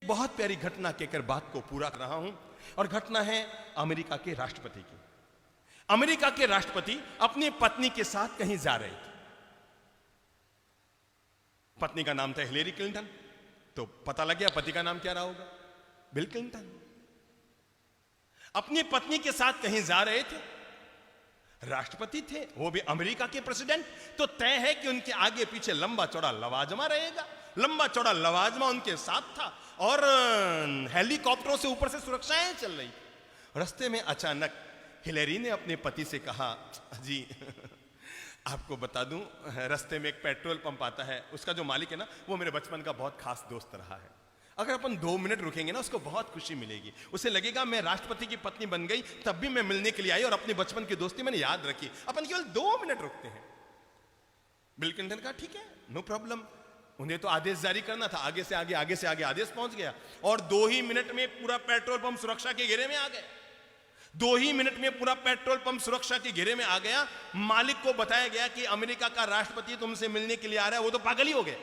बहुत प्यारी घटना कहकर बात को पूरा कर रहा हूं, और घटना है अमेरिका के राष्ट्रपति की। अमेरिका के राष्ट्रपति अपनी पत्नी के साथ कहीं जा रहे थे। पत्नी का नाम था हिलेरी क्लिंटन। तो पता लग गया पति का नाम क्या रहा होगा, बिल क्लिंटन। अपनी पत्नी के साथ कहीं जा रहे थे, राष्ट्रपति थे, वो भी अमेरिका के प्रेसिडेंट, तो तय है कि उनके आगे पीछे लंबा चौड़ा लवाजमा रहेगा। लंबा चौड़ा लवाजमा उनके साथ था और हेलीकॉप्टरों से ऊपर से सुरक्षाएं चल रही। रास्ते में अचानक हिलेरी ने अपने पति से कहा, जी आपको बता दूं, रास्ते में एक पेट्रोल पंप आता है, उसका जो मालिक है ना, वो मेरे बचपन का बहुत खास दोस्त रहा है। अगर अपन 2 मिनट रुकेंगे ना, उसको बहुत खुशी मिलेगी। उसे लगेगा मैं राष्ट्रपति की पत्नी बन गई, तब भी मैं मिलने के लिए आई और अपने बचपन की दोस्ती मैंने याद रखी। अपन केवल 2 मिनट रुकते हैं। बिल क्लिंटन का ठीक है, नो प्रॉब्लम। उन्हें तो आदेश जारी करना था, आगे से आगे आदेश पहुंच गया और 2 ही मिनट में पूरा पेट्रोल पंप सुरक्षा के घेरे में आ गए। 2 ही मिनट में पूरा पेट्रोल पंप सुरक्षा के घेरे में आ गया। मालिक को बताया गया कि अमेरिका का राष्ट्रपति तुमसे मिलने के लिए आ रहा है। वो तो पागल ही हो गए।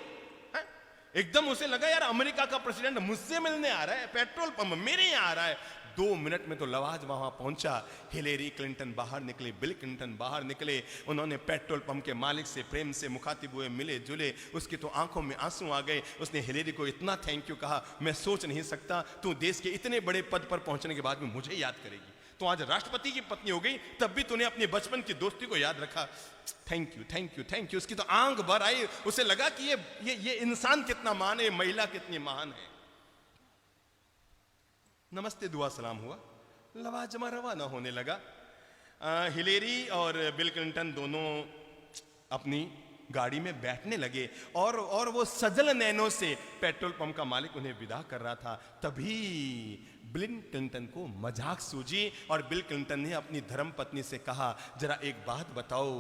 एकदम उसे लगा यार अमेरिका का प्रेसिडेंट मुझसे मिलने आ रहा है, पेट्रोल पंप मेरे यहां आ रहा है। 2 मिनट में तो लवाजमा वहां पहुंचा। हिलेरी क्लिंटन बाहर निकले, बिल क्लिंटन बाहर निकले। उन्होंने पेट्रोल पंप के मालिक से प्रेम से मुखातिब हुए, मिले जुले। उसकी तो आंखों में आंसू आ गए। उसने हिलेरी को इतना थैंक यू कहा, मैं सोच नहीं सकता तू देश के इतने बड़े पद पर पहुंचने के बाद भी मुझे याद करेगी। तो आज राष्ट्रपति की पत्नी हो गई, तब भी तूने अपने बचपन की दोस्ती को याद रखा। Thank you thank you thank you. उसकी तो आंख भर आई। उसे लगा कि ये इंसान कितना महान है, महिला कितनी महान है। नमस्ते दुआ सलाम हुआ, लवाजमा रवाना होने लगा। हिलेरी और बिल क्लिंटन दोनों अपनी गाड़ी में बैठने लगे और वो सजल नैनों से पेट्रोल पंप का मालिक उन्हें विदा कर रहा था। तभी बिल क्लिंटन को मजाक सूझी और बिल क्लिंटन ने अपनी धर्म पत्नी से कहा, जरा एक बात बताओ,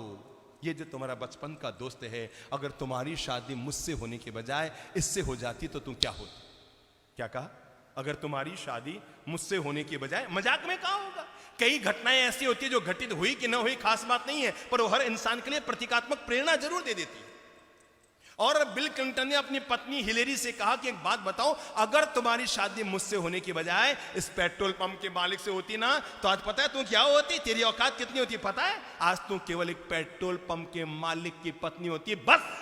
ये जो तुम्हारा बचपन का दोस्त है, अगर तुम्हारी शादी मुझसे होने के बजाय इससे हो जाती तो तुम क्या होती? क्या कहा? अगर तुम्हारी शादी मुझसे होने के बजाय, मजाक में कहा होगा। कई घटनाएं ऐसी होती है जो घटित हुई कि ना हुई खास बात नहीं है, पर वो हर इंसान के लिए प्रतीकात्मक प्रेरणा जरूर दे देती है। और बिल क्लिंटन ने अपनी पत्नी हिलेरी से कहा कि एक बात बताओ, अगर तुम्हारी शादी मुझसे होने के बजाय इस पेट्रोल पंप के मालिक से होती ना, तो आज पता है तू क्या होती, तेरी औकात कितनी होती पता है? आज तू केवल एक पेट्रोल पंप के मालिक की पत्नी होती, बस।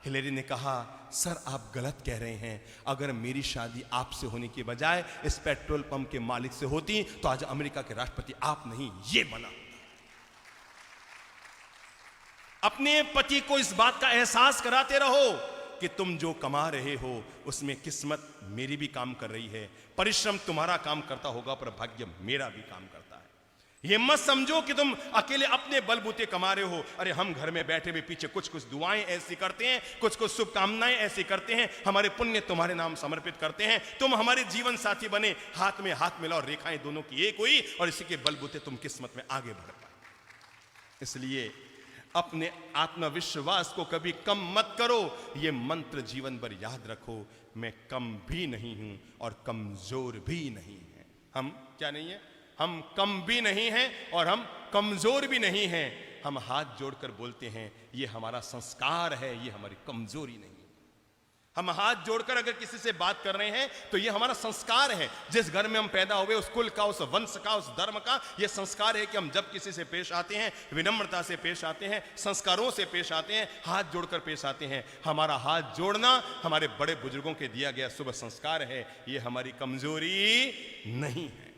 हिलेरी ने कहा, सर आप गलत कह रहे हैं। अगर मेरी शादी आपसे होने के बजाय इस पेट्रोल पंप के मालिक से होती तो आज अमेरिका के राष्ट्रपति आप नहीं, ये बना। अपने पति को इस बात का एहसास कराते रहो कि तुम जो कमा रहे हो उसमें किस्मत मेरी भी काम कर रही है। परिश्रम तुम्हारा काम करता होगा पर भाग्य मेरा भी काम करता है। ये मत समझो कि तुम अकेले अपने बलबूते कमा रहे हो। अरे हम घर में बैठे हुए पीछे कुछ कुछ दुआएं ऐसी करते हैं, कुछ कुछ शुभकामनाएं ऐसी करते हैं, हमारे पुण्य तुम्हारे नाम समर्पित करते हैं। तुम हमारे जीवन साथी बने, हाथ में हाथ मिलाओ, रेखाएं दोनों की एक हुई और इसी के बलबूते तुम किस्मत में आगे बढ़ पाए। इसलिए अपने आत्मविश्वास को कभी कम मत करो। ये मंत्र जीवन भर याद रखो, मैं कम भी नहीं हूं और कमजोर भी नहीं है। हम क्या नहीं है? हम कम भी नहीं हैं और हम कमजोर भी नहीं हैं। हम हाथ जोड़कर बोलते हैं ये हमारा संस्कार है, ये हमारी कमजोरी नहीं। हम हाथ जोड़कर अगर किसी से बात कर रहे हैं तो ये हमारा संस्कार है। जिस घर में हम पैदा हुए, उस कुल का, उस वंश का, उस धर्म का ये संस्कार है कि हम जब किसी से पेश आते हैं विनम्रता से पेश आते हैं, संस्कारों से पेश आते हैं, हाथ जोड़कर पेश आते हैं। हमारा हाथ जोड़ना हमारे बड़े बुजुर्गों के दिया गया शुभ संस्कार है, ये हमारी कमजोरी नहीं है।